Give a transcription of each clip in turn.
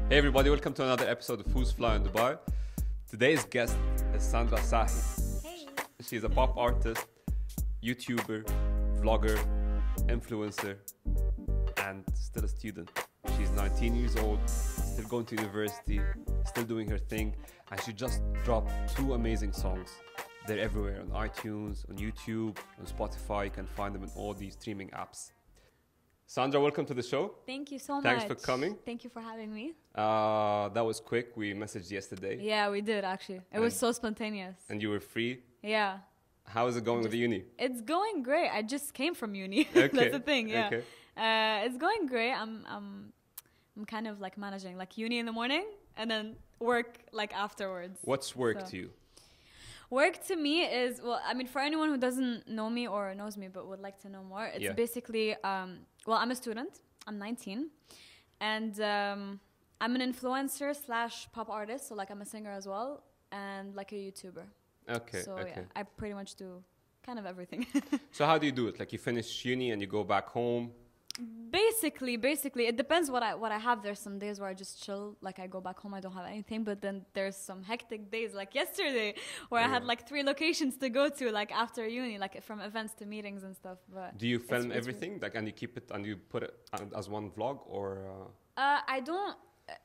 Hey everybody, welcome to another episode of Who's Fly in Dubai. Today's guest is Sandra Sahi. Hey. She's a pop artist, YouTuber, vlogger, influencer, and still a student. She's 19 years old, still going to university, still doing her thing, and she just dropped 2 amazing songs. They're everywhere on iTunes, on YouTube, on Spotify. You can find them in all these streaming apps. Sandra, welcome to the show. Thank you so much. Thanks for coming. Thank you for having me. That was quick. We messaged yesterday. Yeah, we did actually. It was so spontaneous. And you were free. Yeah. How is it going with the uni? It's going great. I just came from uni. Okay. That's the thing. Yeah. Okay. It's going great. I'm kind of like managing like uni in the morning and then work like afterwards. What's work to you? Work to me is, well, I mean, for anyone who doesn't know me or knows me but would like to know more, it's basically, well, I'm a student. I'm 19. And I'm an influencer / pop artist. So, like, I'm a singer as well. And, like, a YouTuber. Okay, so, yeah, I pretty much do kind of everything. So, how do you do it? Like, you finish uni and you go back home? Basically, it depends what I have. There's some days where I just chill, like I go back home, I don't have anything. But then there's some hectic days, like yesterday, where I had like 3 locations to go to, like after uni, like from events to meetings and stuff. But do you film everything, like, and you keep it and you put it as one vlog, or? I don't.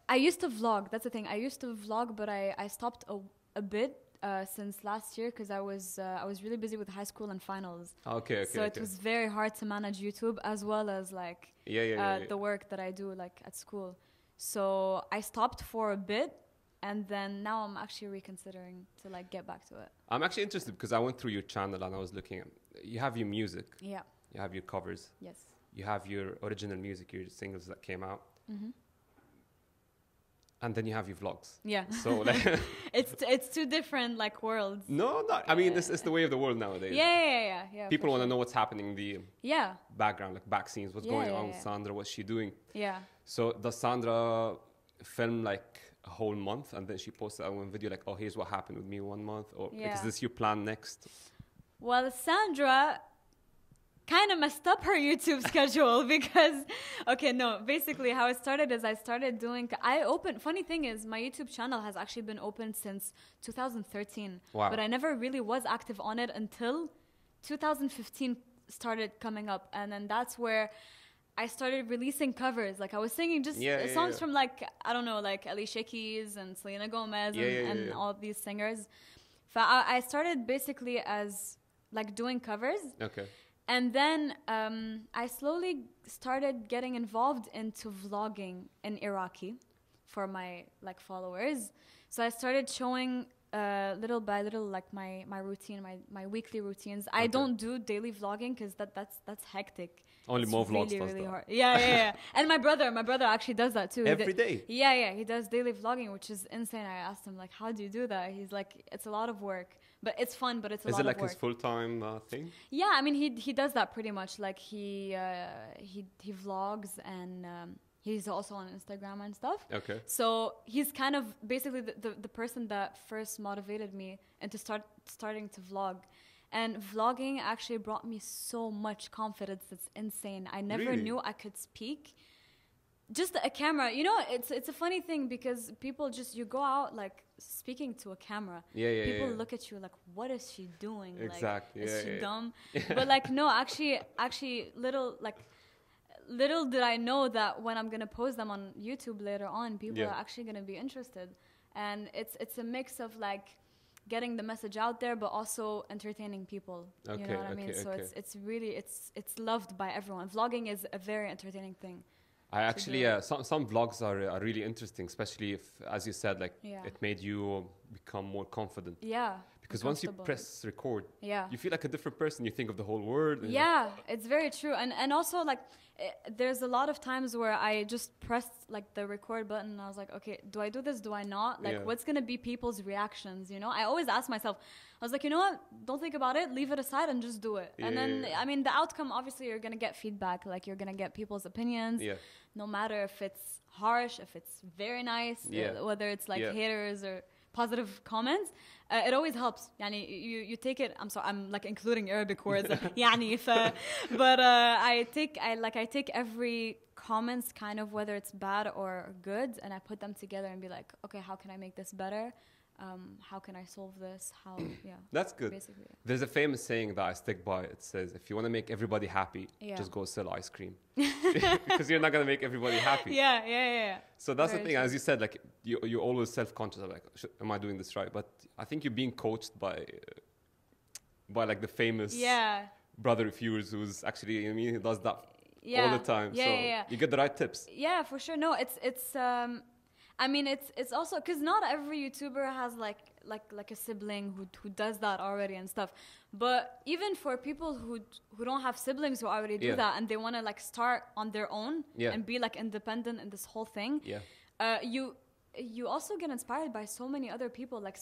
I used to vlog. That's the thing. I used to vlog, but I stopped a bit. Since last year, because I was really busy with high school and finals. Okay. So it was very hard to manage YouTube as well as like the work that I do like at school. So I stopped for a bit, and then now I'm actually reconsidering to like get back to it. I'm actually interested because I went through your channel and I was looking at. You have your music. Yeah. You have your covers. Yes. You have your original music, your singles that came out. Mm-hmm. And then you have your vlogs. Yeah. So like it's 2 different like worlds. No, not. I mean, it's the way of the world nowadays. Yeah. People want to know what's happening in the background, like back scenes, what's going on with Sandra, what's she doing. Yeah. So does Sandra film like a whole month and then she posts that one video like, oh, here's what happened with me 1 month, or like, is this your plan next? Well, Sandra kind of messed up her YouTube schedule because, basically how it started is I started doing, funny thing is my YouTube channel has actually been open since 2013. Wow. But I never really was active on it until 2015 started coming up. And then that's where I started releasing covers. Like I was singing just songs from like, I don't know, like Alicia Keys and Selena Gomez and all of these singers. So I started basically as like doing covers. Okay. And then I slowly started getting involved into vlogging in Iraqi for my like followers. So I started showing little by little like my routine, my weekly routines. I don't do daily vlogging because that's hectic. Only more vlogs does really that. hard. Yeah. And my brother actually does that too. Every day? Yeah. He does daily vlogging, which is insane. I asked him like, how do you do that? He's like, it's a lot of work. But it's fun, but it's a lot of work. Is it like his full-time thing? Yeah, I mean, he does that pretty much. Like, he vlogs and he's also on Instagram and stuff. Okay. So he's kind of basically the person that first motivated me into starting to vlog. And vlogging actually brought me so much confidence. It's insane. I never knew I could speak. Just a camera, you know, it's a funny thing because people just, you go out like speaking to a camera. People look at you like, what is she doing? Exactly. Like, is she dumb? But like, no, actually little did I know that when I'm going to post them on YouTube later on, people are actually going to be interested. And it's a mix of like getting the message out there, but also entertaining people. You know what I mean? So it's really, it's loved by everyone. Vlogging is a very entertaining thing. I actually, some vlogs are really interesting, especially if, as you said, like it made you become more confident. Yeah. Because once you press record, you feel like a different person. You think of the whole world. Yeah, it's very true. And also like, there's a lot of times where I just pressed like the record button and I was like, okay, do I do this? Do I not? Like, what's going to be people's reactions? You know, I always ask myself, I was like, you know what? Don't think about it. Leave it aside and just do it. And then, I mean, the outcome, obviously, you're going to get feedback. Like, you're going to get people's opinions. No matter if it's harsh, if it's very nice, whether it's like haters or positive comments, it always helps. Yani, you take it. I'm sorry, I'm like including Arabic words. يعني but I take every comments, kind of whether it's bad or good, and I put them together and be like, okay, how can I make this better? How can I solve this? How, yeah. That's good. Basically. There's a famous saying that I stick by. It says, if you want to make everybody happy, just go sell ice cream. Because you're not going to make everybody happy. Yeah. So that's the thing. As you said, like, you're always self-conscious of, like, am I doing this right? But I think you're being coached by like the famous brother of yours who's actually, I mean, he does that all the time. You get the right tips. Yeah, for sure. No, it's I mean, it's also because not every YouTuber has like a sibling who does that already and stuff. But even for people who don't have siblings who already do that and they want to like start on their own and be like independent in this whole thing, you also get inspired by so many other people. Like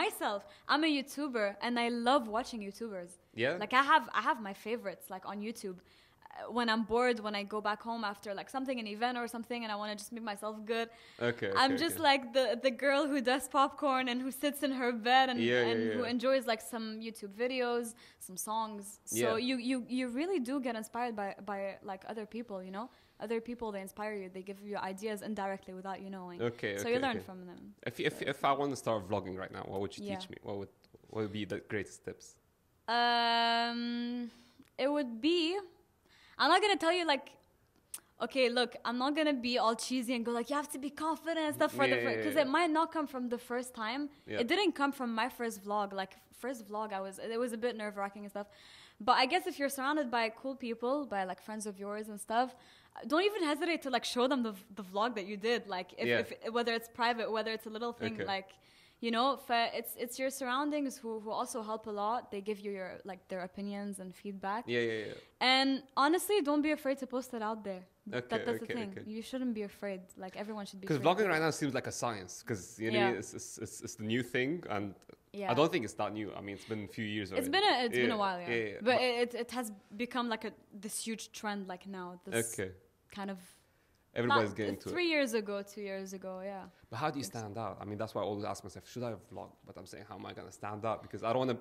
myself, I'm a YouTuber and I love watching YouTubers. Yeah. Like I have my favorites like on YouTube. When I'm bored, when I go back home after like something, an event or something, and I want to just make myself good, I'm just like the girl who does popcorn and who sits in her bed and who enjoys like some YouTube videos, some songs. So you really do get inspired by like other people, you know? Other people, they inspire you. They give you ideas indirectly without you knowing. So you learn from them. If I want to start vlogging right now, what would you teach me? What would be the greatest tips? It would be... I'm not going to tell you like, okay, look, I'm not going to be all cheesy and go like, you have to be confident and stuff for the first, because it might not come from the first time. It didn't come from my first vlog. Like first vlog, it was a bit nerve wracking and stuff. But I guess if you're surrounded by cool people, by like friends of yours and stuff, don't even hesitate to like show them the vlog that you did. Like if whether it's private, whether it's a little thing, like, you know, it's your surroundings who also help a lot. They give you their opinions and feedback. And honestly, don't be afraid to post it out there. That's the thing. You shouldn't be afraid. Like everyone should be. Because vlogging right now seems like a science. Because you know it's the new thing, and I don't think it's that new. I mean, it's been a few years already. It's been a while, but it has become like this huge trend. Like now, this kind of. Everybody's getting to it. 3 years ago, 2 years ago, But how do you stand out? I mean, that's why I always ask myself, should I vlog? But I'm saying, how am I going to stand out? Because I don't want to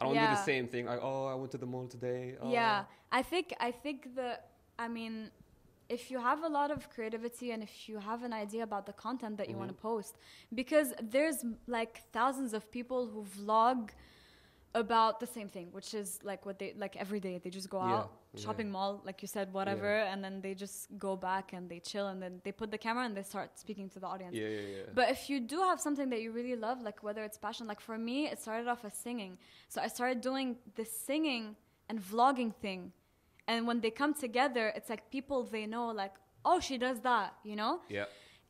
do the same thing. Like, oh, I went to the mall today. Oh. Yeah, I think if you have a lot of creativity and if you have an idea about the content that you want to post, because there's like thousands of people who vlog about the same thing, which is like what they like every day. They just go out shopping mall, like you said, whatever, and then they just go back and they chill and then they put the camera and they start speaking to the audience. But if you do have something that you really love, like whether it's passion, like for me, it started off as singing. So I started doing this singing and vlogging thing, and when they come together, it's like people they know, like, oh, she does that, you know?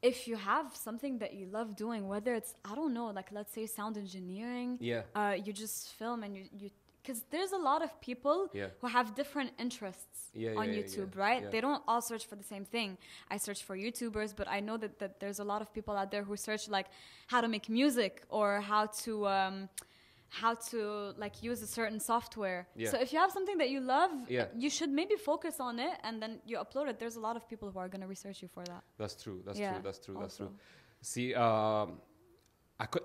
If you have something that you love doing, whether it's, I don't know, like let's say sound engineering, you just film and you because there's a lot of people who have different interests on YouTube, right? They don't all search for the same thing. I search for YouTubers, but I know that there's a lot of people out there who search like how to make music or how to like use a certain software. So if you have something that you love, you should maybe focus on it and then you upload it. There's a lot of people who are going to research you for that. That's true. That's true. See,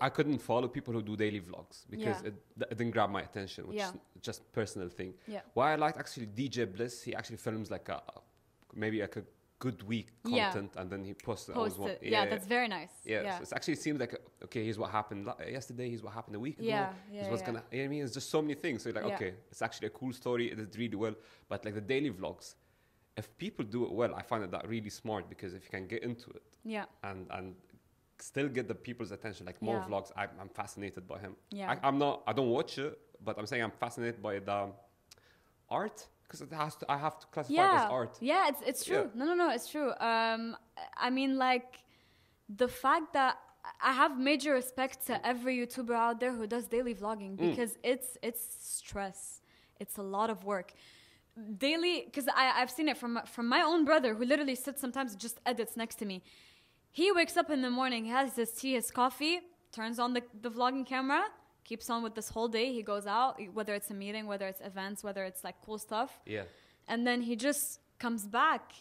I couldn't follow people who do daily vlogs because it didn't grab my attention, which is just a personal thing. Why I liked actually DJ Bliss, he actually films like maybe like a good week content and then he posts it. That's very nice. So it actually seems like okay, here's what happened yesterday, here's what happened a week ago, here's what's gonna, you know what I mean? It's just so many things. So you're like, okay, it's actually a cool story, it did really well. But like the daily vlogs, if people do it well, I find that really smart, because if you can get into it and still get the people's attention, like more vlogs, I'm fascinated by him. I don't watch it, but I'm saying I'm fascinated by the art. Because I have to classify it as art. Yeah, it's true. No, it's true. I mean, like, the fact that I have major respect to every YouTuber out there who does daily vlogging, because it's stress. It's a lot of work. Daily, because I've seen it from my own brother, who literally sits sometimes and just edits next to me. He wakes up in the morning, has his tea, his coffee, turns on the vlogging camera, keeps on with this whole day. He goes out, whether it's a meeting, whether it's events, whether it's like cool stuff. And then he just comes back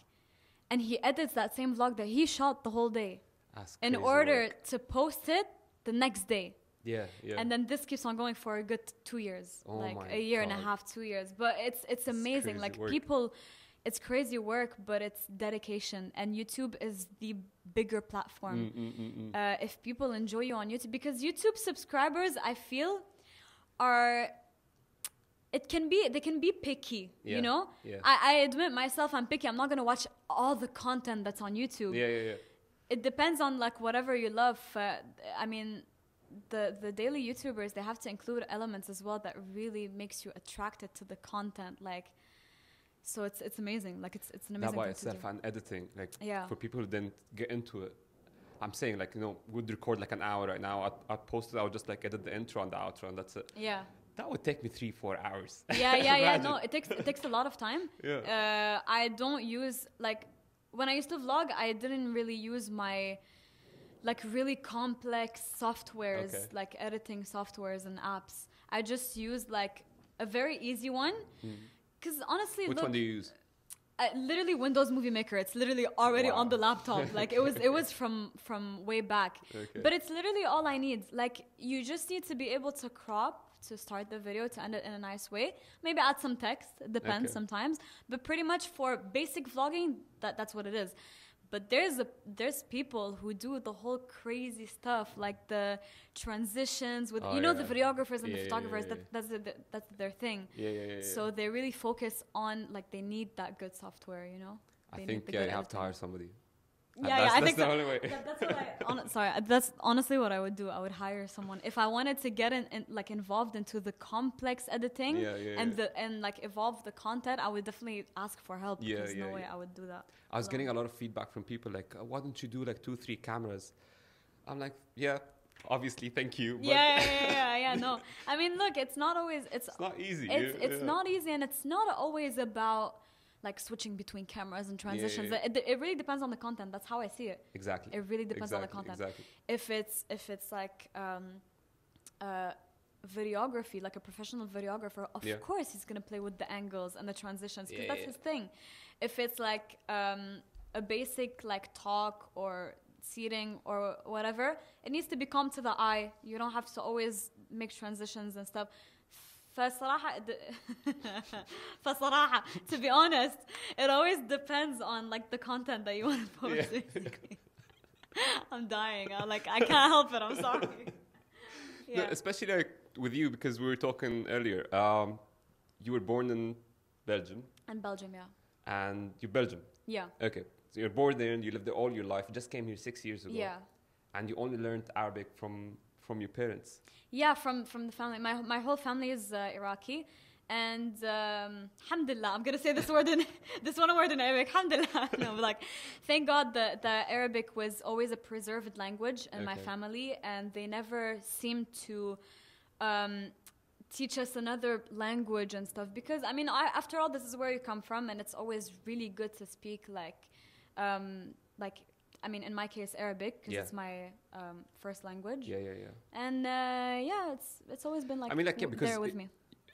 and he edits that same vlog that he shot the whole day in order to post it the next day. And then this keeps on going for a good 2 years, like a year and a half, 2 years. But it's amazing. Like work. People, it's crazy work, but it's dedication. And YouTube is the bigger platform. If people enjoy you on YouTube, because YouTube subscribers, I feel, they can be picky, you know? Yeah. I admit myself, I'm picky. I'm not going to watch all the content that's on YouTube. Yeah. It depends on like whatever you love. I mean, the daily YouTubers, they have to include elements as well that really makes you attracted to the content. Like, so it's amazing. Like it's an amazing that by thing itself to do. and editing, like Yeah. for people who didn't get into it. I'm saying, like, you know, we'd record like an hour right now. I'd post it. I would just like edit the intro and the outro, and that's it. Yeah. That would take me 3-4 hours. Yeah. No, it takes a lot of time. Yeah. I don't use, like, when I used to vlog, I didn't really use my like really complex softwares, like editing softwares and apps. I just used like a very easy one. Because honestly, which one do you use? Literally Windows Movie Maker. It's literally already on the laptop. Like it was from way back. Okay. But it's literally all I need. Like you just need to be able to crop to start the video, to end it in a nice way. Maybe add some text. It depends sometimes. But pretty much for basic vlogging, that's what it is. But there's people who do the whole crazy stuff, like the transitions with the videographers and the photographers. That's their thing. So they really focus on, like, they need that good software, you know. I think you have to hire somebody. I think that's the only way. That's what that's honestly what I would do. I would hire someone if I wanted to get like involved into the complex editing and like evolve the content. I would definitely ask for help. There's no way I would do that. I was getting a lot of feedback from people like, why don't you do like 2-3 cameras? I'm like, obviously, thank you. But No, I mean, look, it's not always. It's not easy. It's not easy, and it's not always about like switching between cameras and transitions. It really depends on the content. That's how I see it. Exactly. It really depends on the content. Exactly. If it's like videography, like a professional videographer, of course he's gonna play with the angles and the transitions because that's his thing. If it's like a basic like talk or seating or whatever, it needs to be calm to the eye. You don't have to always make transitions and stuff. فصراحة, to be honest, it always depends on like the content that you want to post. Basically. I'm dying. I can't help it. I'm sorry. No, especially like with you, because we were talking earlier. You were born in Belgium. In Belgium, yeah. And you're Belgium. Yeah. Okay. So you're born there and you lived there all your life. You just came here 6 years ago. Yeah. And you only learned Arabic from your parents. Yeah, from the family. My whole family is Iraqi, and alhamdulillah, I'm gonna say this one word in Arabic. Alhamdulillah, no, but like, thank God the Arabic was always a preserved language in my family, and they never seemed to teach us another language and stuff. Because I mean, after all, this is where you come from, and it's always really good to speak like. I mean, in my case, Arabic, because it's my first language. Yeah. And it's always been like, because there with me.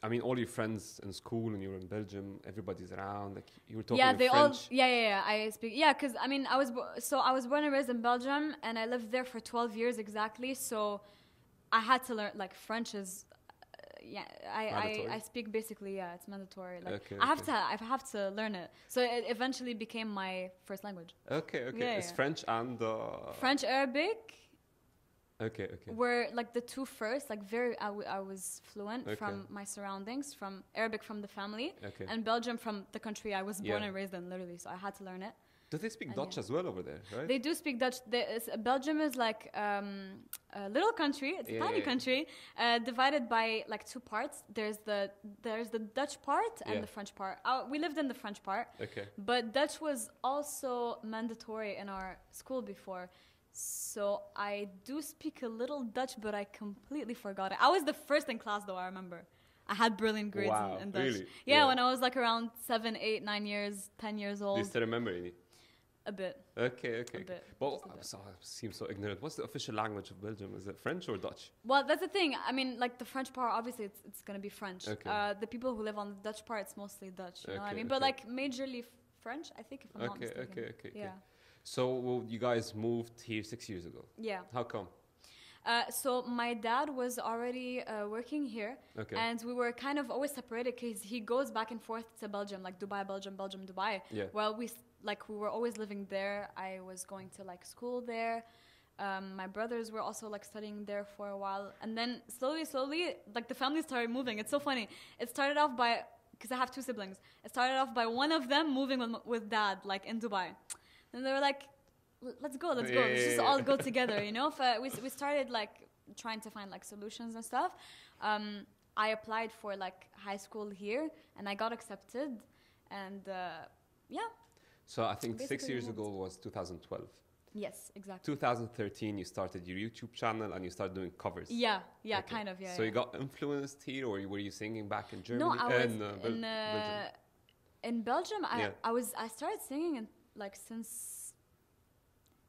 I mean, all your friends in school, and you were in Belgium. Everybody's around. Like you were talking. French. I speak. Yeah, because I mean, I was born and raised in Belgium, and I lived there for 12 years exactly. So I had to learn like French is. I speak basically. Yeah, it's mandatory. Like I have to learn it. So it eventually became my first language. Okay. It's French and French, Arabic. Okay. Were like the two first. Like I was fluent from my surroundings, from Arabic from the family, and Belgium from the country I was born and raised in, literally. So I had to learn it. Do they speak Dutch as well over there, right? They do speak Dutch. Belgium is like a little country. It's a tiny country, divided by like two parts. There's the Dutch part and the French part. We lived in the French part. Okay. But Dutch was also mandatory in our school before. So I do speak a little Dutch, but I completely forgot it. I was the first in class, though, I remember. I had brilliant grades in Dutch. Really? Yeah, when I was like around 7, 8, 9 years, 10 years old. Do you still remember any? A bit. Okay. A bit. But I seem so ignorant. What's the official language of Belgium? Is it French or Dutch? Well, that's the thing. I mean, like the French part, obviously, it's going to be French. Okay. The people who live on the Dutch part, it's mostly Dutch. You know what I mean? But like majorly French, I think, if I'm not mistaken. Okay. Yeah. So you guys moved here 6 years ago. Yeah. How come? So my dad was already working here, and we were kind of always separated because he goes back and forth to Belgium, like Dubai, Belgium, Belgium, Dubai. Yeah. Well, we were always living there. I was going to like school there. My brothers were also like studying there for a while, and then slowly, like the family started moving. It's so funny. It started off by, because I have two siblings. It started off by one of them moving with dad, like in Dubai, and they were like, let's go, let's just all go together, you know. We started like trying to find like solutions and stuff. I applied for like high school here, and I got accepted, and yeah. So I think Basically 6 years ago was 2012. Yes, exactly. 2013, you started your YouTube channel and you started doing covers. Yeah, kind of, yeah. So you got influenced here, or were you singing back in Germany? No, I was in Belgium. I started singing in, like since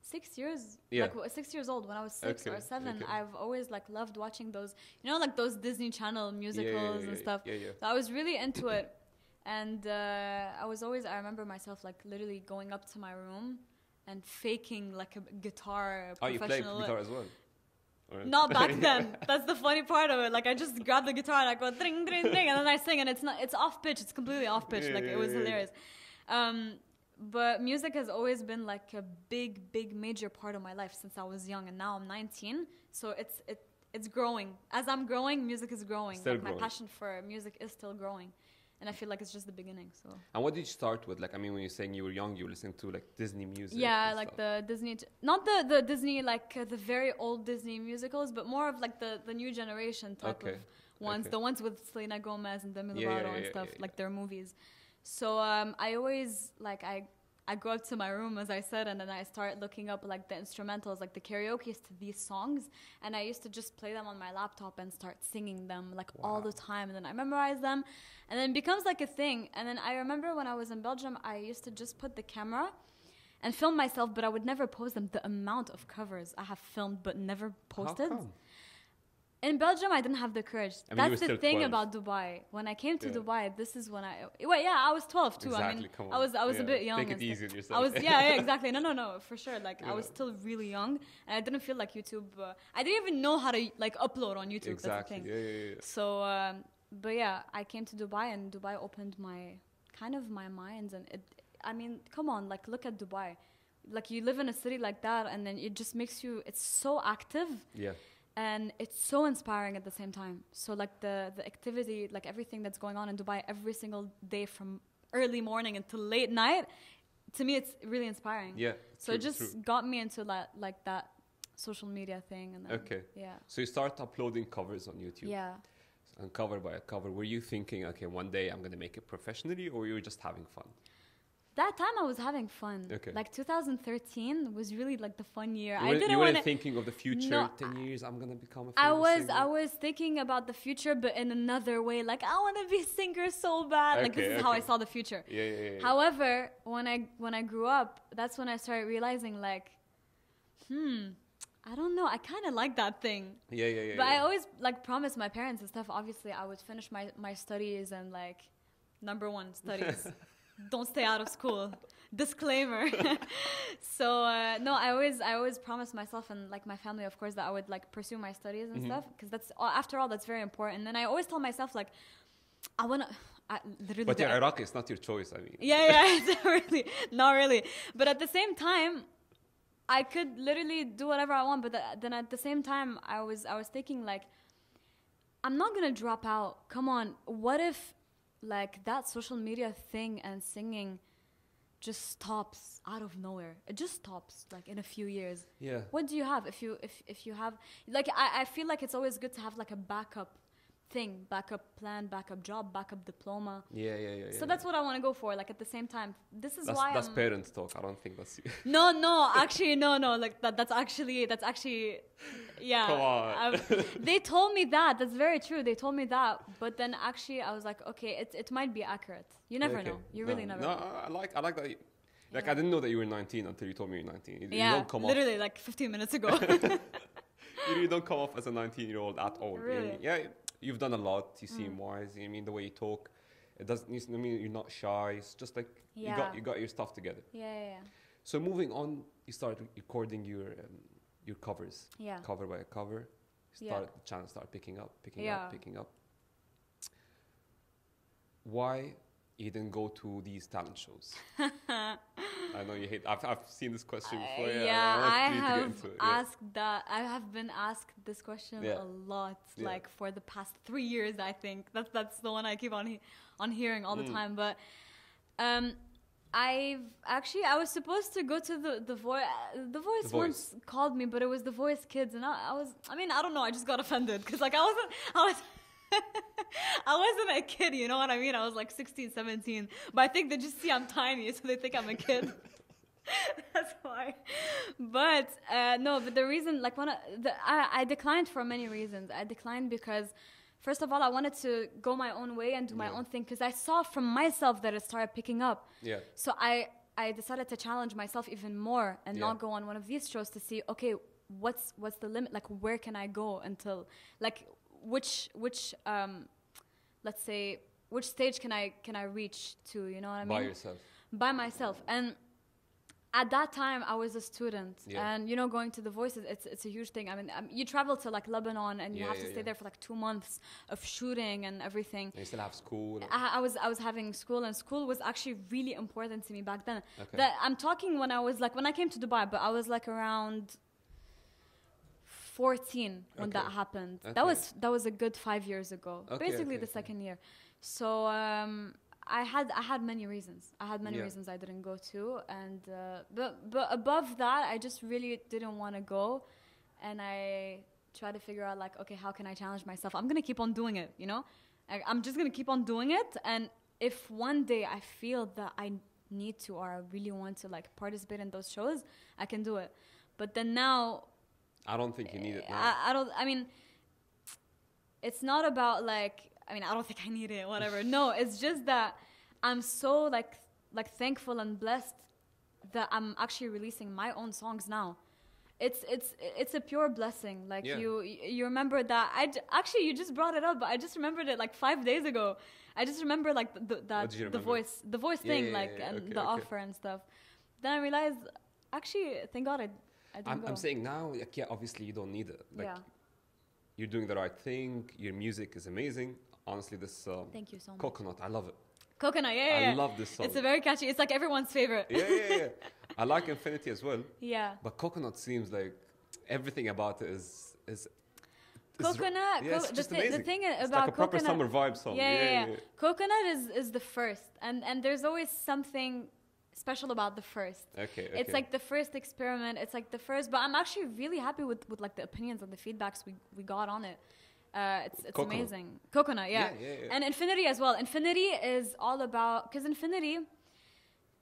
6 years. Yeah. Like 6 years old, when I was 6 or 7. I've always like loved watching those, you know, like those Disney Channel musicals and stuff. So I was really into it, and I remember myself like literally going up to my room and faking like a guitar professional. Oh, you played guitar as well? Right. Not back then. That's the funny part of it. Like I just grab the guitar and I go dring dring dring, and then I sing, and it's off pitch. It's completely off pitch. It was hilarious. But music has always been like a big major part of my life since I was young, and now I'm 19. So it's growing. As I'm growing, music is growing. Still like growing. My passion for music is still growing. And I feel like it's just the beginning. So. And what did you start with? Like, I mean, when you're saying you were young, you were listening to like Disney music. Yeah, like stuff. The Disney, not the Disney, like the very old Disney musicals, but more of like the new generation type of ones. The ones with Selena Gomez and Demi Lovato and stuff, like their movies. So I always like I go up to my room, as I said, and then I start looking up like the instrumentals, like the karaoke to these songs, and I used to just play them on my laptop and start singing them like all the time, and then I memorize them, and then it becomes like a thing. And then I remember when I was in Belgium, I used to just put the camera and film myself, but I would never post them. The amount of covers I have filmed but never posted. How come? In Belgium, I didn't have the courage. I mean, that's the thing 12. About Dubai. When I came to Dubai, this is when I was 12 too. Exactly, I mean, come on. I was a bit young. Take it easy on yourself. Exactly. No, for sure. Like I was still really young, and I didn't feel like YouTube. I didn't even know how to like upload on YouTube. Exactly. That's the thing. So, but yeah, I came to Dubai, and Dubai opened my mind, and I mean, come on, like look at Dubai. Like you live in a city like that, and then it just makes you. It's so active. Yeah. And it's so inspiring at the same time. So like the activity, like everything that's going on in Dubai every single day from early morning until late night, to me it's really inspiring. Yeah. So it just got me into that social media thing. And then, yeah. So you start uploading covers on YouTube. Yeah. And cover by a cover. Were you thinking, okay, one day I'm going to make it professionally, or you were just having fun? That time I was having fun. Okay. Like 2013 was really like the fun year. You weren't thinking of the future. No, 10 years, I'm gonna become a famous singer. I was thinking about the future, but in another way. Like I want to be a singer so bad. Like this is how I saw the future. Yeah. However, when I grew up, that's when I started realizing like, I don't know. I kind of like that thing. Yeah. But I always like promised my parents and stuff. Obviously, I would finish my studies and like, number one, studies. Don't stay out of school. Disclaimer. So no, I always promised myself and like my family, of course, that I would like pursue my studies and stuff, because that's after all that's very important. And then I always tell myself like, I wanna. Literally. But you're Iraqi. It's not your choice. I mean. Yeah. It's not really. But at the same time, I could literally do whatever I want. But then at the same time, I was thinking like, I'm not gonna drop out. Come on, what if like that social media thing and singing just stops out of nowhere? It just stops like in a few years. Yeah. What do you have if you have like I feel like it's always good to have like a backup thing, backup plan, backup job, backup diploma. Yeah. So that's what I want to go for. Like at the same time, that's parents talk. I don't think that's you. No, actually, no. Like that's actually, yeah. Come on. They told me that. That's very true. They told me that. But then actually, I was like, okay, it might be accurate. You never know. You really never know. No, I like that. Like I didn't know that you were 19 until you told me you're 19. You don't come literally like 15 minutes ago. You really don't come off as a 19-year-old at all. Really? Yeah. You've done a lot. You seem wise. I mean, the way you talk, it doesn't. I mean, you're not shy. It's just like you got your stuff together. Yeah. So moving on, you started recording your your covers. Yeah. Cover by cover. The channel started picking up. Why you didn't go to these talent shows? I know you hate. I've seen this question before. I have been asked this question a lot, like for the past 3 years. I think that's the one I keep on hearing all the time. But I was supposed to go to the Voice. The Voice once called me, but it was the Voice Kids, and I don't know. I just got offended because like I wasn't a kid, you know what I mean? I was like 16, 17. But I think they just see I'm tiny, so they think I'm a kid. That's why. But no, but the reason, like, I declined for many reasons. I declined because, first of all, I wanted to go my own way and do my own thing because I saw from myself that it started picking up. Yeah. So I decided to challenge myself even more and not go on one of these shows to see, okay, what's the limit? Like, where can I go until, like, which let's say which stage can I reach to, you know what I mean? By myself. And at that time I was a student, and you know, going to the Voices, it's a huge thing. I mean, you travel to like Lebanon and you have to stay there for like 2 months of shooting and everything. And you still have school? I was having school, and school was actually really important to me back then. That I'm talking when I came to Dubai, but I was like around 14 when that happened. That was a good 5 years ago. Basically the second year. So I had many reasons. I had many reasons I didn't go to, and but above that, I just really didn't want to go, and I tried to figure out like, okay, how can I challenge myself? I'm gonna keep on doing it, you know. I'm just gonna keep on doing it, and if one day I feel that I need to or I really want to like participate in those shows, I can do it. But then now, I don't think you need it now. I mean, it's not about like, I mean, I don't think I need it, whatever. No, it's just that I'm so like thankful and blessed that I'm actually releasing my own songs now. It's a pure blessing. Like you remember that. Actually, you just brought it up, but I just remembered it like 5 days ago. I just remember like the voice thing, the offer and stuff. Then I realized, actually, thank God I didn't go. I'm saying now, like, obviously you don't need it. Like, you're doing the right thing. Your music is amazing. Honestly, this thank you so much. Coconut, I love it. Coconut, I love this song. It's a very catchy. It's like everyone's favorite. Yeah. I like Infinity as well. Yeah. But Coconut seems like everything about it is Coconut. It's just amazing. The thing it's about like a proper Coconut, summer vibe song. Yeah. Coconut is the first, and there's always something special about the first. Okay. It's like the first experiment. It's like the first, but I'm actually really happy with like the opinions and the feedbacks we got on it. It's amazing. Coconut, yeah. And Infinity as well. Infinity is all about, because Infinity,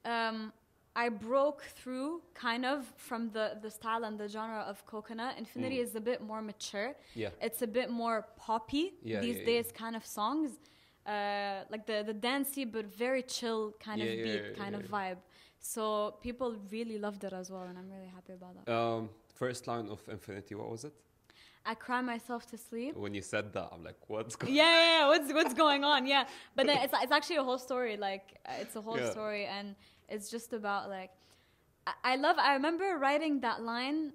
I broke through kind of from the style and the genre of Coconut. Infinity is a bit more mature. Yeah. It's a bit more poppy these days kind of songs. Like the dancey but very chill kind of beat kind of vibe. So people really loved it as well, and I'm really happy about that. First line of Infinity, what was it? I cry myself to sleep. When you said that, I'm like, what's going on? Yeah. What's going on? Yeah. But then it's actually a whole story. Like, it's a whole story, and it's just about like, I remember writing that line,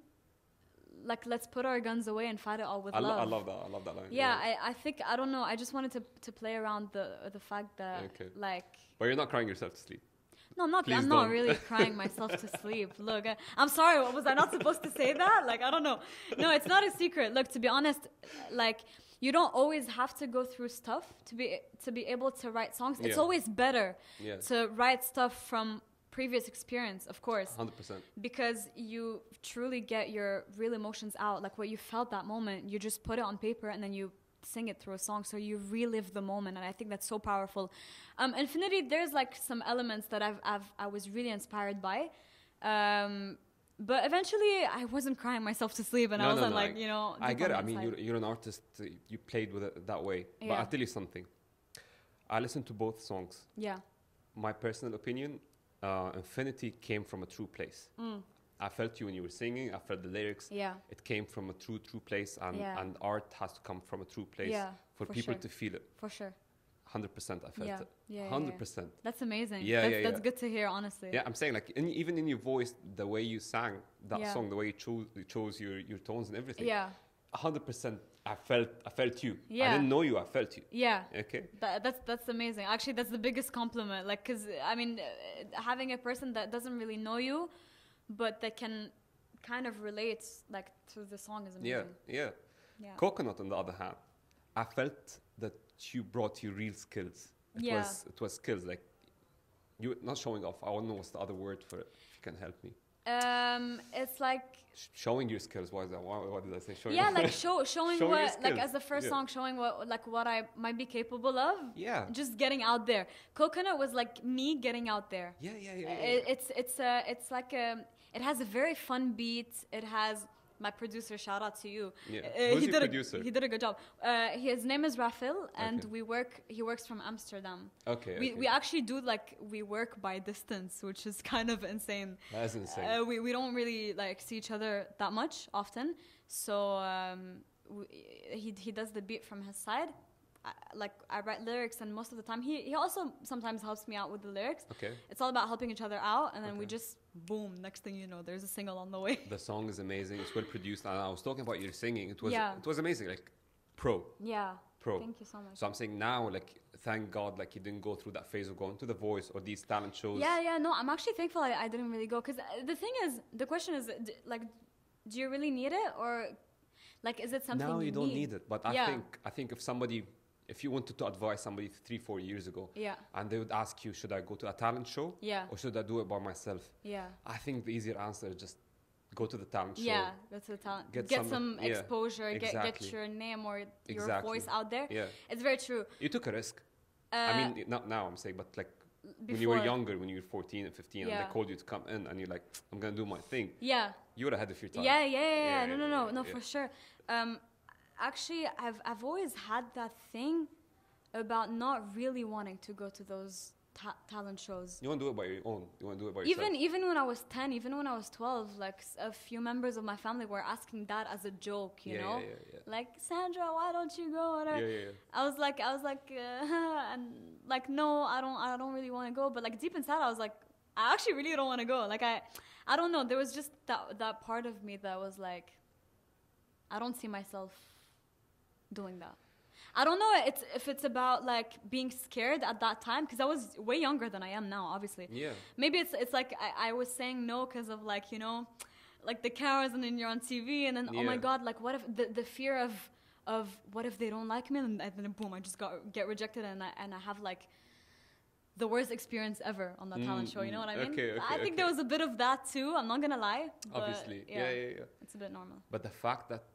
like, let's put our guns away and fight it all with love. I love that line. Yeah. I think, I don't know, I just wanted to play around the fact that like. But you're not crying yourself to sleep. No, I'm not really crying myself to sleep. Look, I'm sorry. Was I not supposed to say that? Like, I don't know. No, it's not a secret. Look, to be honest, like, you don't always have to go through stuff to be able to write songs. It's always better to write stuff from previous experience, of course. 100%. Because you truly get your real emotions out, like what you felt that moment. You just put it on paper and then you sing it through a song, so you relive the moment, and I think that's so powerful. Infinity, there's like some elements that I was really inspired by, but eventually I wasn't crying myself to sleep, and I wasn't like, you know. I get it. I mean, you're an artist. You played with it that way. But I'll tell you something. I listened to both songs. Yeah. My personal opinion, Infinity came from a true place. I felt you when you were singing. I felt the lyrics. Yeah. It came from a true place, and art has to come from a true place for people to feel it. For sure. 100% I felt it. 100%. That's amazing. That's good to hear, honestly. Yeah, I'm saying like even in your voice, the way you sang that song, the way you chose your tones and everything. 100% I felt you. I didn't know you, I felt you. Okay. That's amazing. Actually, that's the biggest compliment. Like, cause I mean, having a person that doesn't really know you, but that can kind of relate like to the song is amazing. Yeah. Coconut, on the other hand, I felt that you brought your real skills. It was skills, like you not showing off. I don't know what's the other word for it. If you can help me. It's like showing your skills. Why is that? What did I say? Showing like showing what, like as the first song, showing what I might be capable of. Just getting out there. Coconut was like me getting out there. It's like it has a very fun beat. It has my producer, shout out to you. Who's your producer? He did a good job. His name is Rafil, and he works from Amsterdam. We actually do we work by distance, which is kind of insane. That is insane. We don't really like see each other that much often. So he does the beat from his side. I write lyrics, and most of the time he also sometimes helps me out with the lyrics. It's all about helping each other out, and then we just boom, next thing you know, there's a single on the way. The song is amazing. It's well produced, and I was talking about your singing. It was amazing, like pro. Thank you so much. So I'm saying now, like, thank God, like, you didn't go through that phase of going to The Voice or these talent shows. No, I'm actually thankful I didn't really go, because the question is, like, do you really need it, or like, is it something now you don't need it? But I think if you wanted to advise somebody 3-4 years ago, and they would ask you, should I go to a talent show, or should I do it by myself? I think the easier answer is just go to the talent show. Go to the talent. Get some exposure. Get your name or your voice out there. It's very true. You took a risk. I mean, not now I'm saying, but like when you were younger, when you were 14 and 15, and they called you to come in, and you're like, I'm gonna do my thing. You were ahead of your time. No, for sure. Actually, I've always had that thing about not really wanting to go to those talent shows. You want to do it by your own. You want to do it by yourself. Even when I was 10, even when I was 12, like a few members of my family were asking that as a joke, you know? Like, Sandra, why don't you go? I was like, and like, no, I don't really want to go. But like deep inside, I was like, I actually really don't want to go. Like I don't know. There was just that part of me that was like, I don't see myself doing that. I don't know if it's about like being scared at that time, because I was way younger than I am now, obviously. Maybe it's like I was saying no because of like, you know, like the cameras, and then you're on TV, and then oh my God, like what if the fear of what if they don't like me, and then boom, I just get rejected, and I have like the worst experience ever on that talent show. You know what I mean? I think there was a bit of that too. I'm not gonna lie. But obviously, it's a bit normal. But the fact that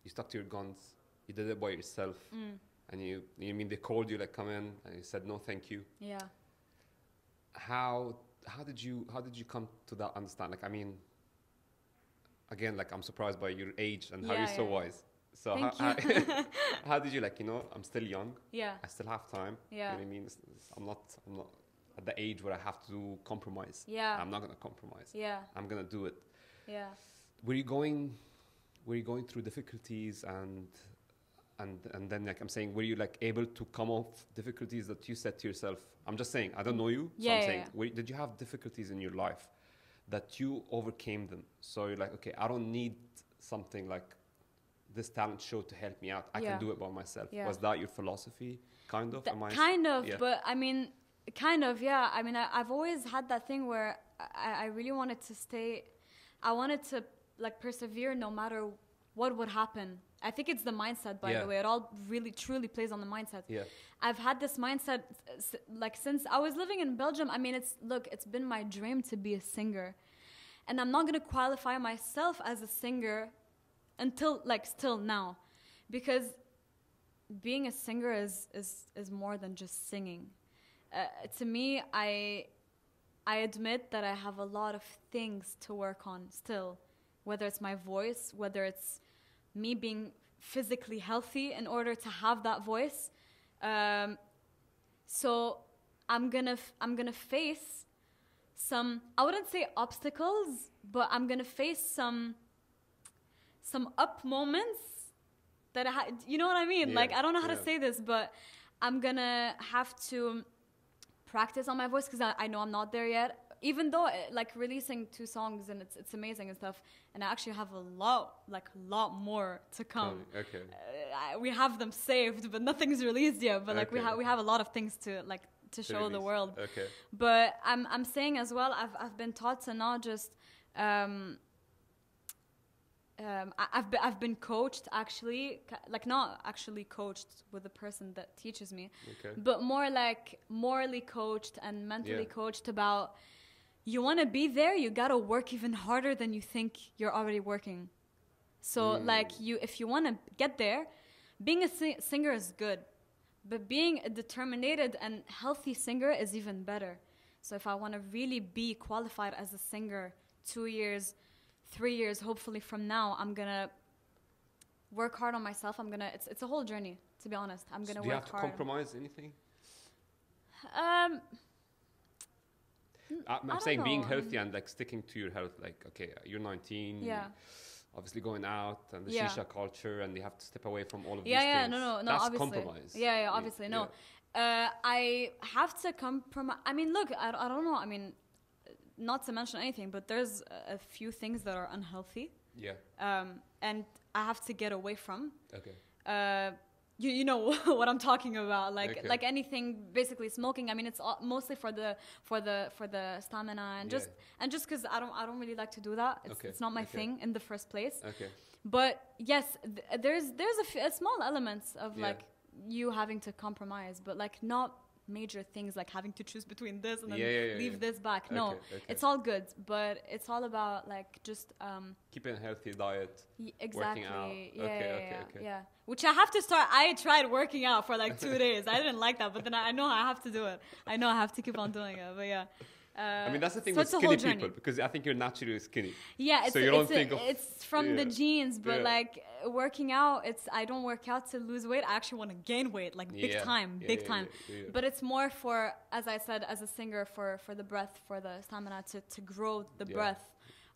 you stuck to your guns, you did it by yourself, and you mean they called you, like, come in, and you said no, thank you. How did you come to that understand? Like, I mean, again, like, I'm surprised by your age and how you're so wise. So how did you, like, you know, I'm still young. I still have time. You know what I mean? I'm not at the age where I have to compromise. I'm not gonna compromise. I'm gonna do it. Were you going through difficulties, and then, like, I'm saying, were you like able to come off difficulties that you said to yourself? I'm just saying, I don't know you, so I'm saying, did you have difficulties in your life that you overcame them? So you're like, okay, I don't need something like this talent show to help me out. I can do it by myself. Was that your philosophy? Kind of? But I mean, kind of, yeah. I mean, I've always had that thing where I really wanted to stay. I wanted to like persevere no matter what would happen. I think it's the mindset, by the way. It all really, truly plays on the mindset. I've had this mindset like since I was living in Belgium. I mean, it's been my dream to be a singer. And I'm not going to qualify myself as a singer until, like, still now. Because being a singer is more than just singing. To me, I admit that I have a lot of things to work on still. Whether it's my voice, whether it's me being physically healthy in order to have that voice. So I'm gonna face some, I wouldn't say obstacles, but I'm gonna face some up moments that you know what I mean? Like, I don't know how to say this, but I'm gonna have to practice on my voice because I know I'm not there yet. Even though like releasing 2 songs and it's amazing and stuff, and I actually have a lot more to come. Okay. We have them saved, but nothing's released yet. But like we have a lot of things to show the world. Okay. But I'm saying as well, I've been taught to not just I've been coached actually, like not actually coached with the person that teaches me, but more like morally coached and mentally coached about, you want to be there, you got to work even harder than you think you're already working. So like if you want to get there, being a singer is good, but being a determined and healthy singer is even better. So if I want to really be qualified as a singer 2 years, 3 years, hopefully from now, I'm going to work hard on myself. It's a whole journey, to be honest. I'm going to work hard. Do you have to compromise anything? I'm saying being healthy and like sticking to your health. Like, okay, you're 19. Yeah. Obviously going out and the shisha culture, and you have to step away from all of these things. Yeah, no, that's obviously. Compromise. Yeah, obviously, no. I have to compromise. I mean, look, I don't know. I mean, not to mention anything, but there's a few things that are unhealthy. Yeah. And I have to get away from. Okay. You know what I'm talking about, like anything, basically smoking. I mean, it's mostly for the stamina and just because I don't really like to do that. It's not my thing in the first place. Okay. But yes, there's a small elements of like you having to compromise, but like not major things like having to choose between this and then leave this back. No, it's all good, but it's all about like just keeping a healthy diet, exactly. Working out. Yeah. Which I have to start. I tried working out for like 2 days. I didn't like that, but then I know I have to do it. I know I have to keep on doing it. But yeah. I mean, that's the thing with skinny people, because I think you're naturally skinny. Yeah, so you don't think it's from the genes, but like working out, I don't work out to lose weight. I actually want to gain weight, like big time. But it's more for, as I said, as a singer, for the breath, for the stamina, to grow the breath.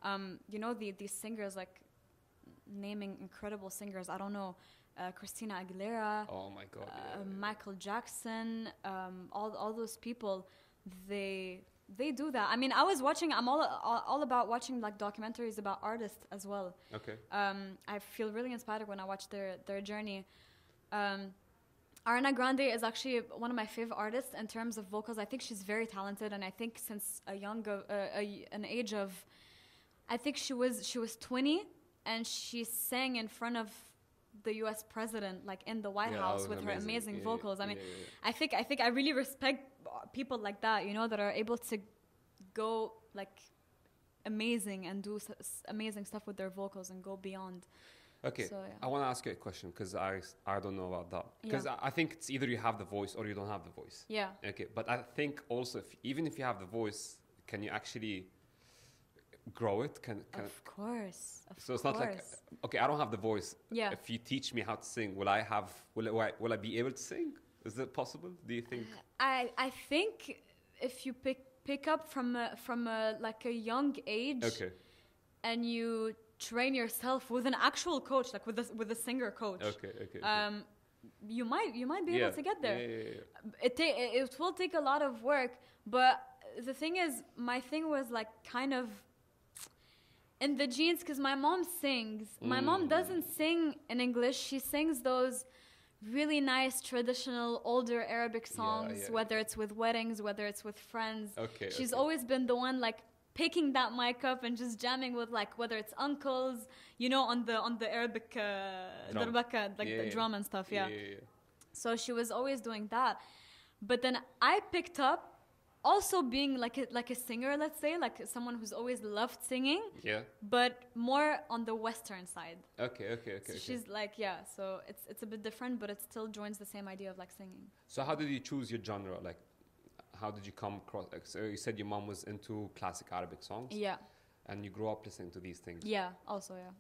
You know, these singers, like naming incredible singers. I don't know, Christina Aguilera. Oh my God. Michael Jackson. All those people, they do that. I mean, I'm all about watching like documentaries about artists as well. Okay. I feel really inspired when I watch their journey. Ariana Grande is actually one of my favorite artists in terms of vocals. I think she's very talented, and I think since an age of, I think she was 20, and she sang in front of the U.S. president, like in the White House, with her amazing vocals. I mean, I think I really respect people like that, you know, that are able to go like amazing and do amazing stuff with their vocals and go beyond. Okay, so, I want to ask you a question, because I don't know about that. Because I think it's either you have the voice or you don't have the voice. Yeah. Okay, but I think also even if you have the voice, can you actually grow it? Of course. So it's not like, okay, I don't have the voice. Yeah. If you teach me how to sing, will I be able to sing? Is it possible? Do you think? I think if you pick up from a like a young age, and you train yourself with an actual coach, like with a singer coach. You might be able to get there. It will take a lot of work, but the thing is, my thing was like kind of in the genes, because my mom sings. My mom doesn't sing in English. She sings those really nice traditional older Arabic songs, whether it's with weddings, whether it's with friends. She's always been the one like picking that mic up and just jamming with like whether it's uncles, you know, on the Arabic darbaka, like the drum and stuff. So she was always doing that. But then I picked up also being like a singer, let's say, like someone who's always loved singing. But more on the Western side. Okay. So she's like, so it's a bit different, but it still joins the same idea of like singing. So how did you choose your genre? Like, how did you come across? Like, so you said your mom was into classic Arabic songs. Yeah. And you grew up listening to these things. Yeah. Also, yeah.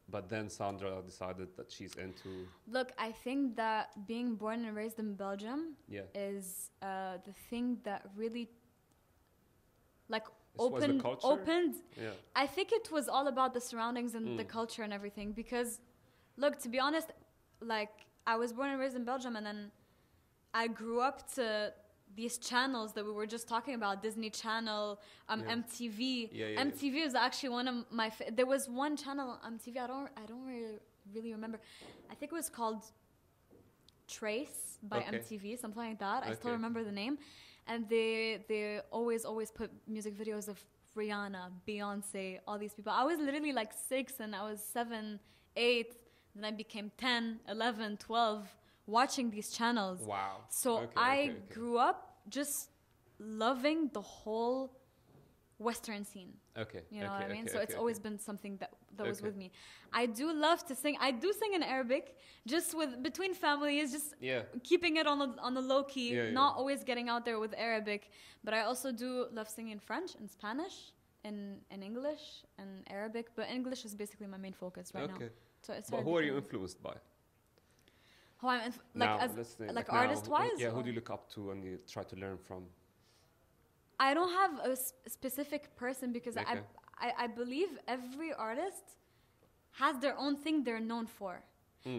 But then Sandra decided that she's into... Look, I think that being born and raised in Belgium is the thing that really like opened... I think it was all about the surroundings and the culture and everything. Because, look, to be honest, like I was born and raised in Belgium, and then I grew up to these channels that we were just talking about, Disney Channel, MTV. MTV is actually one of my. There was one channel on MTV. I don't really remember. I think it was called Trace by MTV, something like that. I still remember the name, and they always put music videos of Rihanna, Beyonce, all these people. I was literally like 6, and I was 7, 8. Then I became 10, 11, 12. Watching these channels. Wow. So I grew up just loving the whole Western scene. You know what I mean? So it's always been something that was with me. I do love to sing. I do sing in Arabic, just between families, just keeping it on the low key, not always getting out there with Arabic. But I also do love singing in French and Spanish, in English and Arabic. But English is basically my main focus right now. So it's but who are you influenced by? Who I'm like artist-wise? Yeah, who do you look up to and you try to learn from? I don't have a specific person because I believe every artist has their own thing they're known for.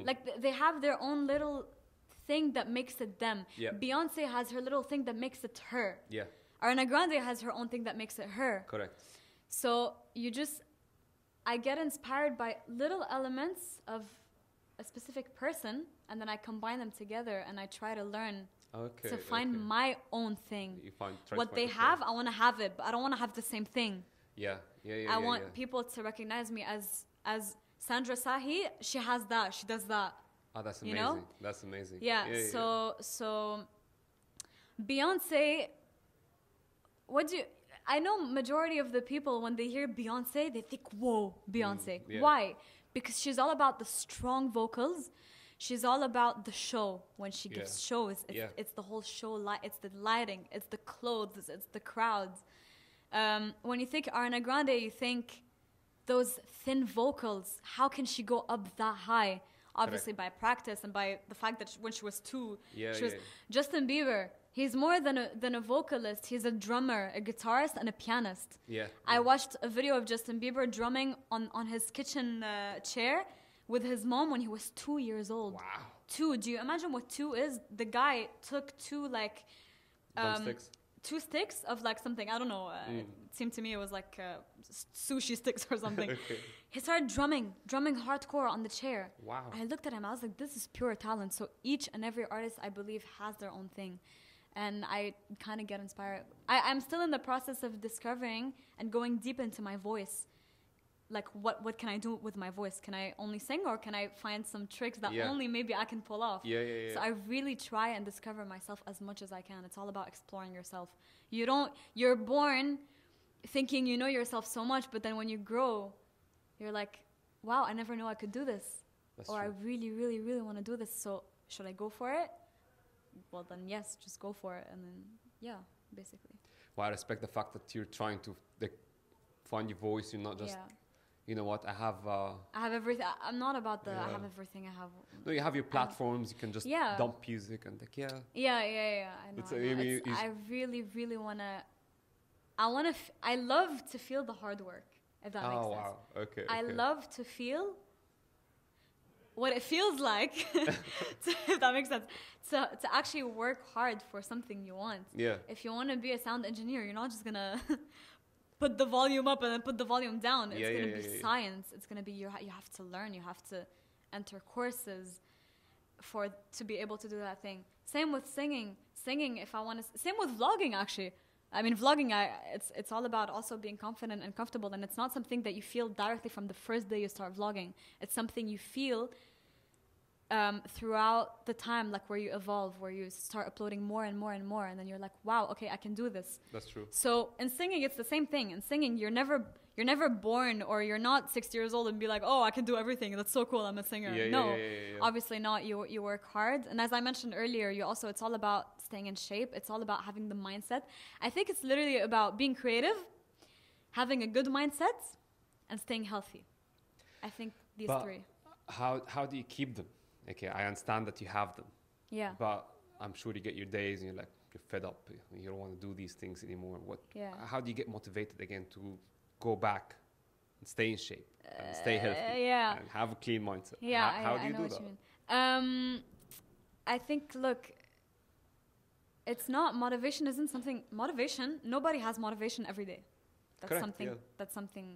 Like they have their own little thing that makes it them. Beyonce has her little thing that makes it her. Ariana Grande has her own thing that makes it her. Correct. So I get inspired by little elements of a specific person, and then I combine them together and I try to learn to find my own thing. What they have, I want to have it, but I don't want to have the same thing. I want people to recognize me as Sandra Sahi. She has that. She does that. Oh, that's amazing. You know? That's amazing. So Beyonce, I know majority of the people, when they hear Beyonce, they think, whoa, Beyonce. Why? Because she's all about the strong vocals. She's all about the show. When she gives shows, it's the whole show. It's the lighting. It's the clothes. It's the crowds. When you think Ariana Grande, you think those thin vocals. How can she go up that high? Obviously by practice and by the fact that when she was 2, Justin Bieber. He's more than a vocalist. He's a drummer, a guitarist, and a pianist. I watched a video of Justin Bieber drumming on his kitchen chair with his mom when he was 2 years old. Wow. 2. Do you imagine what 2 is? The guy took 2 like... drumsticks? 2 sticks of like something. I don't know. It seemed to me it was like sushi sticks or something. He started drumming hardcore on the chair. Wow. I looked at him. I was like, this is pure talent. So each and every artist, I believe, has their own thing. And I kind of get inspired. I'm still in the process of discovering and going deep into my voice. Like, what can I do with my voice? Can I only sing, or can I find some tricks that only maybe I can pull off? So I really try and discover myself as much as I can. It's all about exploring yourself. You're born thinking you know yourself so much, but then when you grow, you're like, wow, I never knew I could do this. That's true. I really, really, really want to do this. So should I go for it? Well, then yes, just go for it. And then, basically. Well, I respect the fact that you're trying to find your voice. You're not just, you know what, I have everything. I'm not about I have everything. I have... No, you have your platforms. You can just dump music and I know. I really, really want to... I love to feel the hard work, if that makes sense. Oh, wow. Okay. I love to feel what it feels like, if that makes sense, to actually work hard for something you want. If you want to be a sound engineer, you're not just going to put the volume up and then put the volume down. It's going to be science. It's going to be, you have to learn. You have to enter courses to be able to do that thing. Same with singing. Same with vlogging, actually. I mean, vlogging, it's all about also being confident and comfortable, and it's not something that you feel directly from the first day you start vlogging. It's something you feel throughout the time, like where you evolve, where you start uploading more and more and more, and then you're like, wow, okay, I can do this. That's true. So in singing, it's the same thing. In singing, you're never born, or you're not 60 years old and be like, oh, I can do everything. That's so cool. I'm a singer. Obviously not. You work hard. And as I mentioned earlier, it's all about staying in shape. It's all about having the mindset. I think it's literally about being creative, having a good mindset, and staying healthy. I think these three. How do you keep them? Okay, I understand that you have them. Yeah. But I'm sure you get your days and you're fed up. You don't want to do these things anymore. How do you get motivated again to go back and stay in shape and stay healthy and have a clean mindset? How do you do that? I think, look, it's not, motivation isn't something, motivation, nobody has motivation every day. That's Correct, something, yeah. that's something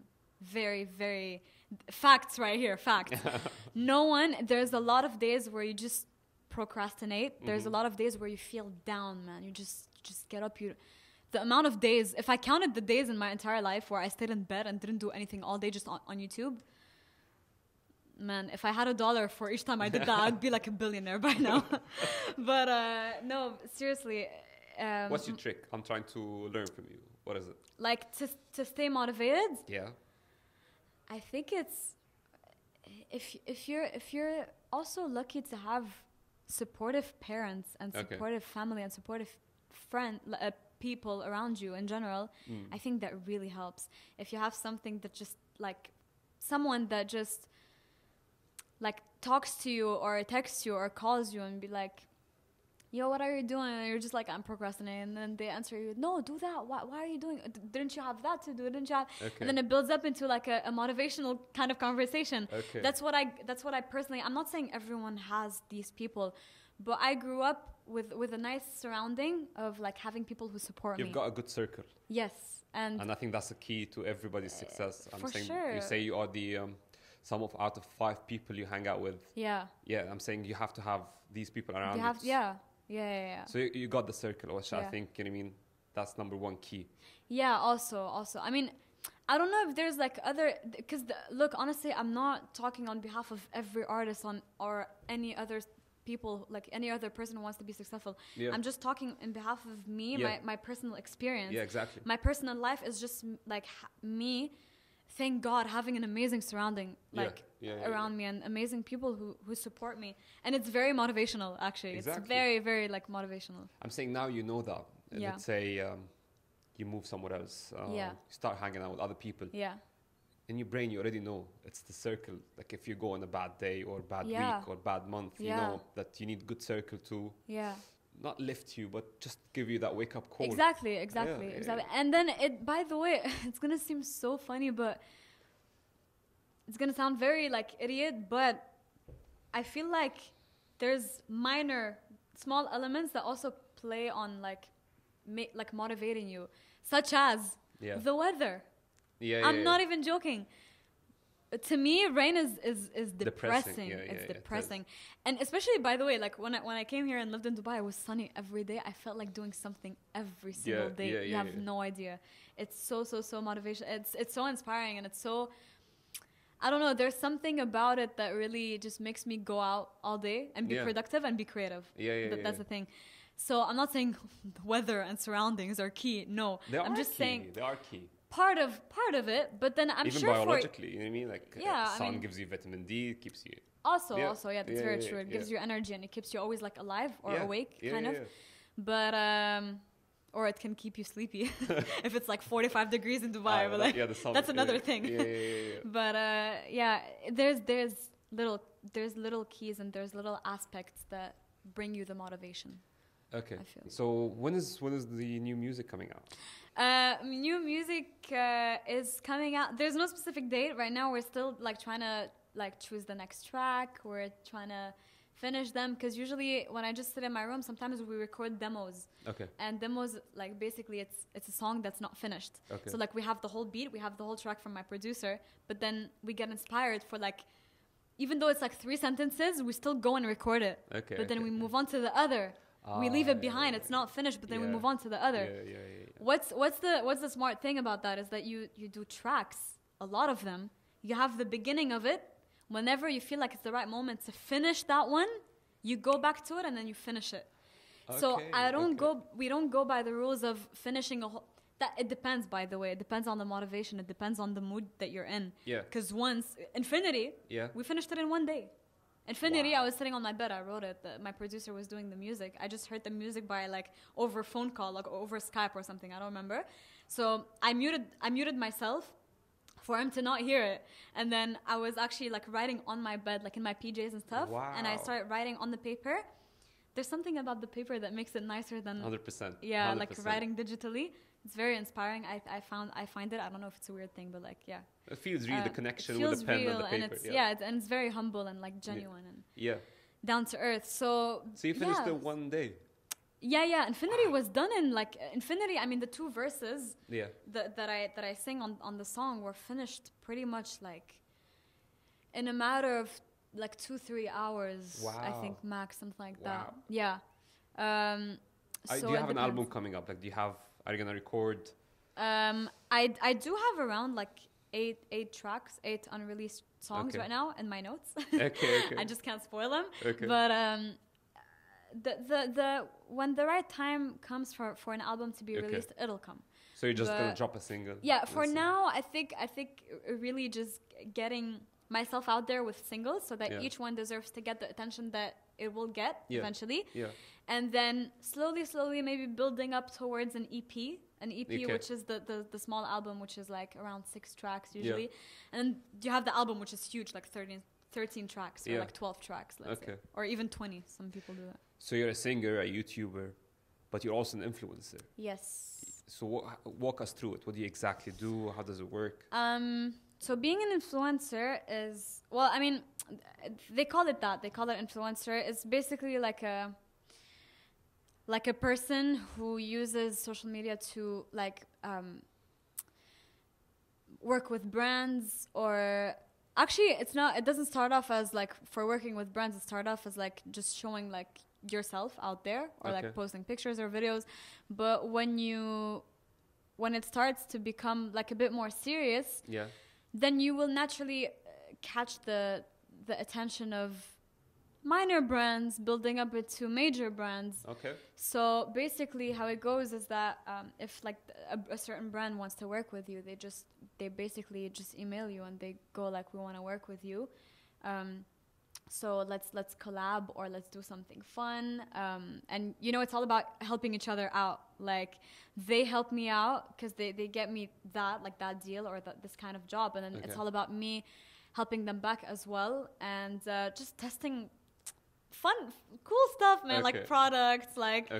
very, very, facts right here, facts. No one, there's a lot of days where you just procrastinate. There's a lot of days where you feel down, man. You just get up, the amount of days, if I counted the days in my entire life where I stayed in bed and didn't do anything all day just on YouTube, man, if I had $1 for each time I did that, I'd be like a billionaire by now. But no, seriously. What's your trick? I'm trying to learn from you. What is it? Like to stay motivated? Yeah. I think it's if you're also lucky to have supportive parents and supportive family and supportive people around you in general, I think that really helps. If you have something that just like someone that just like talks to you or texts you or calls you and be like, yo, what are you doing? And you're just like, I'm procrastinating. And then they answer you, no, do that. Why are you doing it? Didn't you have that to do? Didn't you have? And then it builds up into like a motivational kind of conversation. That's what I personally, I'm not saying everyone has these people, but I grew up with a nice surrounding of like having people who support me. You've got a good circle. Yes. And I think that's the key to everybody's success. I'm for saying, sure. you say you are the sum of out of 5 people you hang out with. Yeah. Yeah, I'm saying you have to have these people around you. Yeah. So you got the circle, which I think, you know what I mean, that's number one key. Yeah, also. I mean, I don't know if there's like other, because look, honestly, I'm not talking on behalf of every artist or any other people, like any other person who wants to be successful. Yeah. I'm just talking in behalf of me, my personal experience. Yeah, exactly. My personal life is just like me, thank God, having an amazing surrounding around me and amazing people who support me. And it's very motivational, actually. Exactly. It's very, very like motivational. I'm saying now you know that. Let's say you move somewhere else. You start hanging out with other people. Yeah. In your brain, you already know it's the circle. Like if you go on a bad day or bad week or bad month, you know that you need good circle to not lift you, but just give you that wake up call. Exactly. And then by the way, it's going to seem so funny, but it's going to sound very like idiot, but I feel like there's small elements that also play on like motivating you, such as the weather. I'm not even joking. To me, rain is depressing. It's depressing. And especially, by the way, like when I came here and lived in Dubai, it was sunny every day. I felt like doing something every single day. You have no idea. It's so motivation. It's so inspiring, and it's so, I don't know, there's something about it that really just makes me go out all day and be productive and be creative. That's the thing. So I'm not saying the weather and surroundings are key. No, I'm just saying they are key. Part of it, but then I'm even sure biologically, you know what I mean? Like sun gives you vitamin D, keeps you also that's very true. It gives you energy and it keeps you always like alive or awake, kind of. But or it can keep you sleepy if it's like 45 degrees in Dubai. But like, that's another thing. But there's little keys and there's little aspects that bring you the motivation. Okay. So when is the new music coming out? New music is coming out. There's no specific date right now. We're still like trying to like choose the next track. We're trying to finish them because usually when I just sit in my room, sometimes we record demos. Okay. And demos, like basically it's a song that's not finished. Okay. So like we have the whole beat, we have the whole track from my producer, but then we get inspired for like, even though it's like 3 sentences, we still go and record it. Okay. But then we move on to the other. We leave it behind. It's not finished, but then we move on to the other. What's the smart thing about that is that you do tracks, a lot of them. You have the beginning of it. Whenever you feel like it's the right moment to finish that one, you go back to it and then you finish it. Okay, so we don't go by the rules of finishing a whole. That it depends, by the way. It depends on the motivation. It depends on the mood that you're in. Yeah. Because once Infinity, we finished it in 1 day. Infinity, I was sitting on my bed, I wrote it. My producer was doing the music. I just heard the music by like over phone call, like over Skype or something. I don't remember. So I muted myself for him to not hear it. And then I was actually like writing on my bed, like in my PJs and stuff. Wow. And I started writing on the paper. There's something about the paper that makes it nicer than 100%. Yeah, 100%. Like writing digitally. It's very inspiring. I find it. I don't know if it's a weird thing, but like, yeah. It feels real, the connection with the pen and the paper. And it's very humble and like genuine and down to earth. So you finished it 1 day. Yeah. Infinity was done in like Infinity. I mean, the 2 verses. Yeah. That I sing on the song were finished pretty much like in a matter of like 2-3 hours. Wow. I think max, something like Wow. that. Yeah. So do you have an depends. album coming up? Like, are you gonna record? I do have around like 8 tracks, 8 unreleased songs right now in my notes. Okay. I just can't spoil them. Okay. But the when the right time comes for an album to be released, it'll come. So you're just gonna drop a single? Yeah. For now, I think really just getting myself out there with singles so that each one deserves to get the attention that it will get eventually. Yeah. And then slowly maybe building up towards an EP. Which is the small album, which is like around 6 tracks usually. And you have the album, which is huge, like 13 tracks or like 12 tracks, let's say. Or even 20. Some people do that. So you're a singer, a YouTuber, but you're also an influencer. Yes. So walk us through it. What do you exactly do? How does it work? So being an influencer is, well, I mean, they call it that. They call it influencer. It's basically like a person who uses social media to like work with brands, or actually it doesn't start off as like for working with brands. It started off as like just showing like yourself out there, or like posting pictures or videos. But when it starts to become like a bit more serious, then you will naturally catch the attention of minor brands building up into major brands. Okay. So basically how it goes is that if like a certain brand wants to work with you, they basically just email you and they go like, we want to work with you. So let's collab, or let's do something fun. And it's all about helping each other out. Like they help me out because they get me that deal or this kind of job. And then it's all about me helping them back as well. And just testing fun, cool stuff, man, like products, like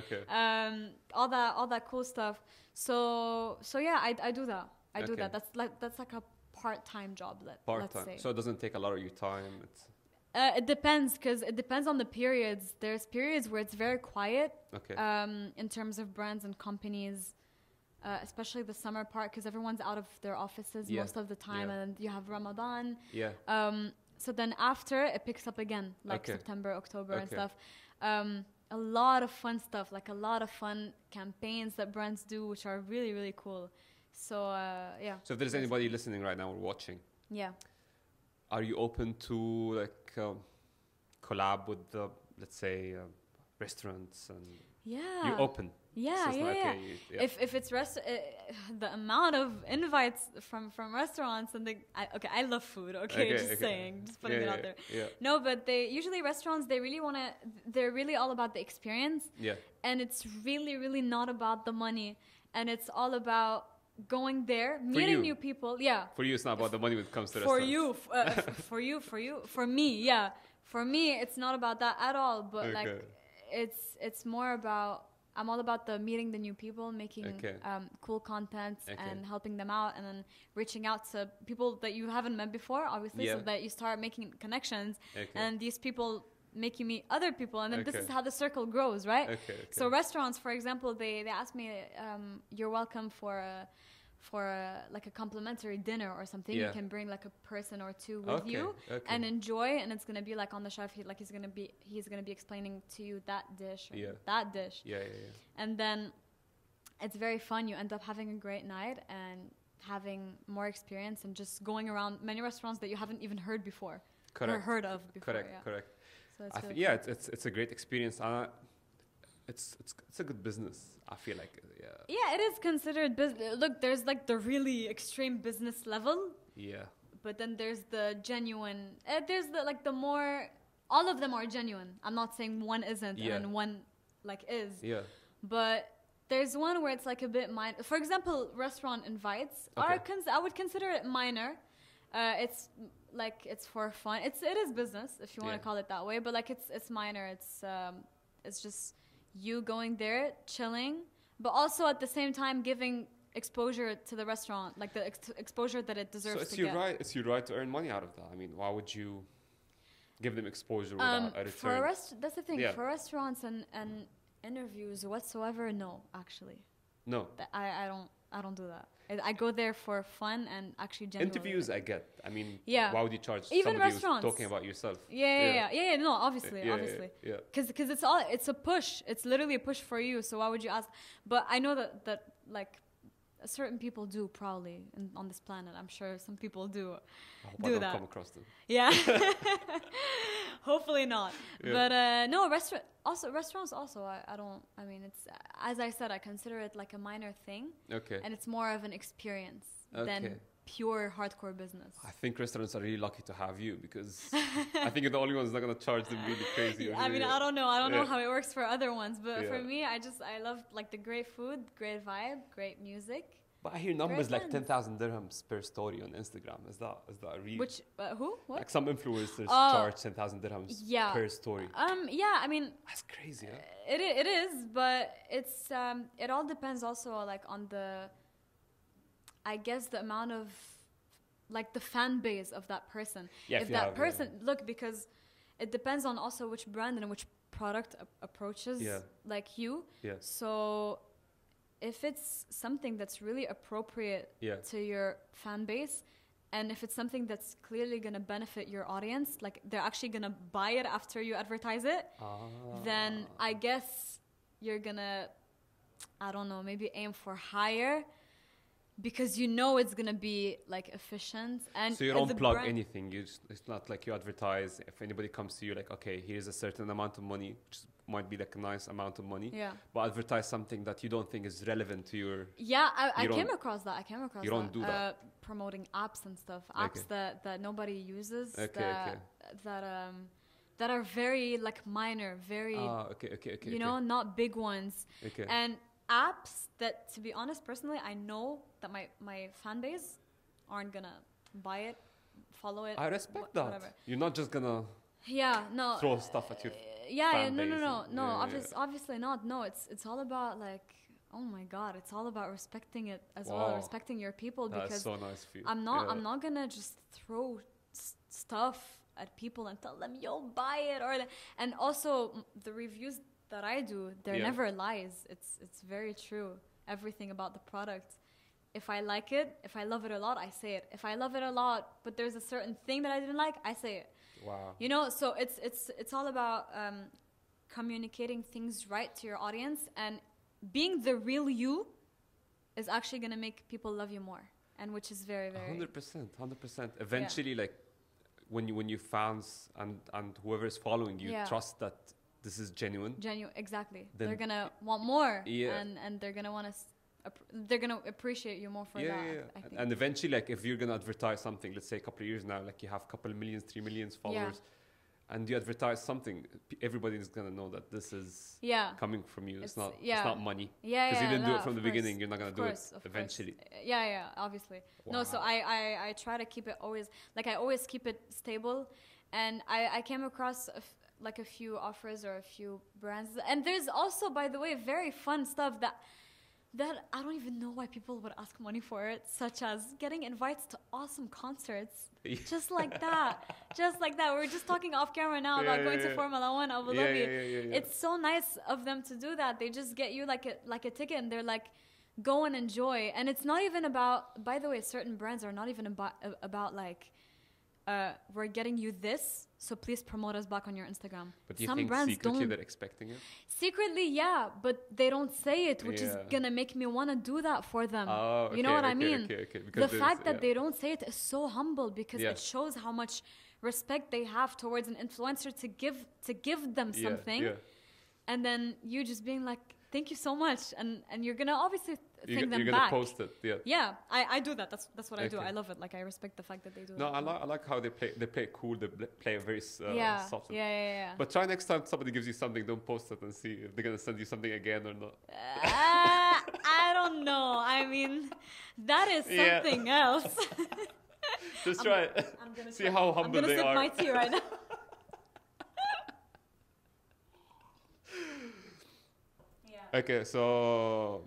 all that cool stuff. So yeah, I do that. I do that. That's like a part-time job. Let's say. So it doesn't take a lot of your time. It depends, because it depends on the periods. There's periods where it's very quiet. In terms of brands and companies, especially the summer part, because everyone's out of their offices most of the time, and you have Ramadan. So then after it picks up again, like September, October and stuff. A lot of fun stuff, like a lot of fun campaigns that brands do, which are really, really cool. So yeah. So if there's anybody listening right now or watching, are you open to like collab with the, let's say, restaurants and you're open? Yeah. If it's the amount of invites from restaurants and I love food. Just putting it out there. No, but restaurants, they're really all about the experience. And it's really, really not about the money, and it's all about going there, meeting new people. For you, it's not about the money when it comes to restaurants. For me, it's not about that at all. But like, it's more about, I'm all about the meeting the new people, making cool content and helping them out, and then reaching out to people that you haven't met before, obviously, so that you start making connections, and these people make you meet other people, and then this is how the circle grows, right? So restaurants, for example, they asked me, you're welcome for like a complimentary dinner or something. You can bring like a person or two with you and enjoy, and it's gonna be like on the chef. He's gonna be explaining to you that dish or that dish. And then it's very fun. You end up having a great night and having more experience, and just going around many restaurants that you haven't even heard before or heard of before. Correct. So it's really fun. It's a great experience. It's a good business, I feel like. Yeah, it is considered business. Look, there's like the really extreme business level. But then there's the genuine. There's the more. All of them are genuine. I'm not saying one isn't and one like is. But there's one where it's like a bit minor. For example, restaurant invites I would consider it minor. It's like, it's for fun. It is business, if you want to call it that way. But like, it's minor. It's just you going there, chilling, but also at the same time giving exposure to the restaurant, like the exposure that it deserves. So it's your right to earn money out of that. I mean, why would you give them exposure without a return? That's the thing. For restaurants and Interviews whatsoever? No, actually. No. I don't do that. I go there for fun and actually genuinely. Interviews I get. I mean, yeah. why would you charge even somebody restaurants. who's talking about yourself? Yeah. No, obviously. Yeah. Because it's a push. It's literally a push for you. So why would you ask? But I know that like certain people do probably on this planet. I'm sure some people do. I hope I don't come across them. Yeah. Hopefully not. Yeah. But no, restaurants also. I mean, it's, as I said, I consider it like a minor thing. Okay. And it's more of an experience than pure hardcore business. I think restaurants are really lucky to have you, because I think you're the only one's not going to charge them really crazy. I mean, I don't know. I don't know how it works for other ones, but for me, I love like the great food, great vibe, great music. But I hear numbers like 10,000 dirhams per story on Instagram. Is that real? Which who? What? Like some influencers charge 10,000 dirhams per story. Yeah, I mean, that's crazy. Huh? It is, but it's it all depends also like on the, I guess, the amount of like the fan base of that person. Yeah, if that person look, because it depends on also which brand and which product approaches like you. Yeah. So if it's something that's really appropriate to your fan base, and if it's something that's clearly going to benefit your audience, like they're actually going to buy it after you advertise it, then I guess you're going to, I don't know, maybe aim for higher, because you know it's going to be like efficient. And so you don't plug anything. It's not like you advertise. If anybody comes to you like, okay, here's a certain amount of money, which might be like a nice amount of money, but advertise something that you don't think is relevant to your... Yeah, I came across that. You don't do that? Promoting apps and stuff. Apps that nobody uses. That are very like minor, very... you know, not big ones. Okay. And apps that, to be honest, personally, I know that my fan base aren't gonna buy it, follow it. I respect that. Whatever. You're not just gonna throw stuff at your fan base. Obviously not. No, it's all about like, oh my God, it's all about respecting it as well, respecting your people. Because that's so nice of you. I'm not gonna just throw stuff at people and tell them, yo, buy it, and also the reviews that I do, they're never lies. It's very true. Everything about the product. If I like it, if I love it a lot, I say it. If I love it a lot, but there's a certain thing that I didn't like, I say it. Wow. You know, so it's all about communicating things right to your audience, and being the real you is actually going to make people love you more, and which is very, very 100%. Eventually, like when you fans and whoever is following you trust that this is genuine, exactly. They're gonna want more, and they're gonna want to. They're gonna appreciate you more for that. I think. And eventually, like if you're gonna advertise something, let's say a couple of years now, like you have a couple of millions, 3 million followers, and you advertise something, everybody is gonna know that this is coming from you. It's not money. Because you didn't do it from the beginning. You're not gonna do it eventually. Obviously. Wow. No, so I try to keep it always, like I always keep it stable, and I came across like a few offers or a few brands, and there's also, by the way, very fun stuff that I don't even know why people would ask money for it, such as getting invites to awesome concerts. Just like that. We're just talking off camera now about going to Formula 1 Abu Dhabi. It's so nice of them to do that. They just get you like a ticket, and they're like, go and enjoy. And it's not even about, by the way, certain brands are not even about like, we're getting you this, so please promote us back on your Instagram. But do you think secretly they're expecting it? Secretly, yeah, but they don't say it, which is gonna make me want to do that for them. Oh, okay, you know what I mean? Because the fact that they don't say it is so humble, because it shows how much respect they have towards an influencer to give them something, and then you just being like, thank you so much, and you're gonna obviously thank them back. You're gonna post it, yeah. I do that. That's what I do. I love it. Like I respect the fact that they do. No, I like how they play cool. They play very soft. Yeah. But try next time somebody gives you something, don't post it and see if they're gonna send you something again or not. I don't know. I mean, that is something else. Just try it. See how humble they are. I'm gonna sip my tea right now. Okay, so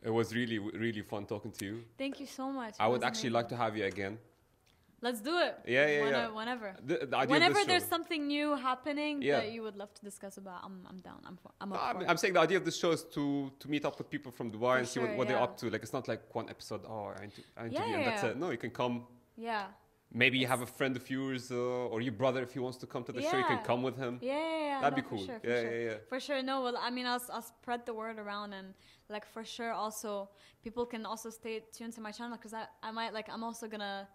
it was really, really fun talking to you. Thank you so much. I would actually like to have you again. let's do it. Whenever. The idea Whenever of this there's show, something new happening that you would love to discuss about, I'm down. I'm up for it. I'm saying the idea of this show is to meet up with people from Dubai and see what they're up to. Like, it's not like one episode, I interview and that's it. No, you can come. Yeah. Maybe you have a friend of yours or your brother, if he wants to come to the show, you can come with him. That'd be cool. For sure. No, well, I mean, I'll spread the word around, and like for sure also people can also stay tuned to my channel, because I might, like, I'm also gonna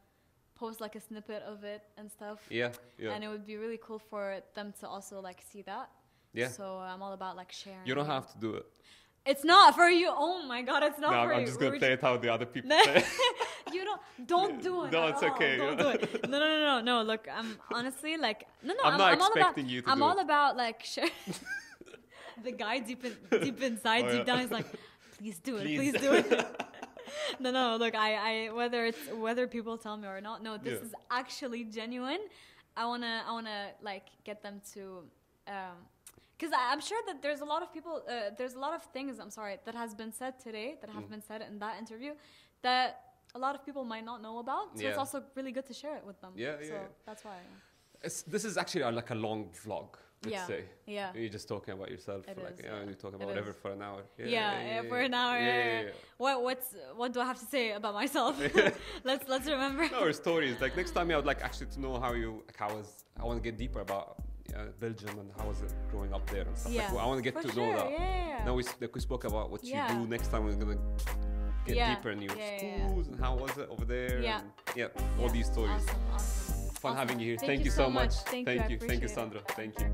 post like a snippet of it and stuff. And it would be really cool for them to also like see that. So I'm all about like sharing. You don't have to do it. It's not for you. Oh my God, it's not for you. I'm just gonna play it how the other people play. You don't do it. No, it's okay. Don't do it. No. Look, I'm honestly like, I'm not expecting you to do it. I'm all about like share. The guy deep inside, deep down is like, please do it. Please do it. No. Look, I whether people tell me or not, no, this is actually genuine. I wanna like get them to. Because I'm sure that there's a lot of people, there's a lot of things, that has been said today, that have been said in that interview, that a lot of people might not know about. So it's also really good to share it with them. So that's why. This is actually like a long vlog, let's say. You're just talking about yourself. You're talking about whatever for an hour. For an hour. What do I have to say about myself? Let's remember. No, stories. Like next time I would like actually to know how I want to get deeper about Belgium and how was it growing up there and stuff. Like, I want to get to know that. Now we spoke about what you do. Next time we're gonna get deeper in your schools and how was it over there. And, all these stories. Awesome. Fun having you here. Thank you so much. Thank you, Sandra. Thank you.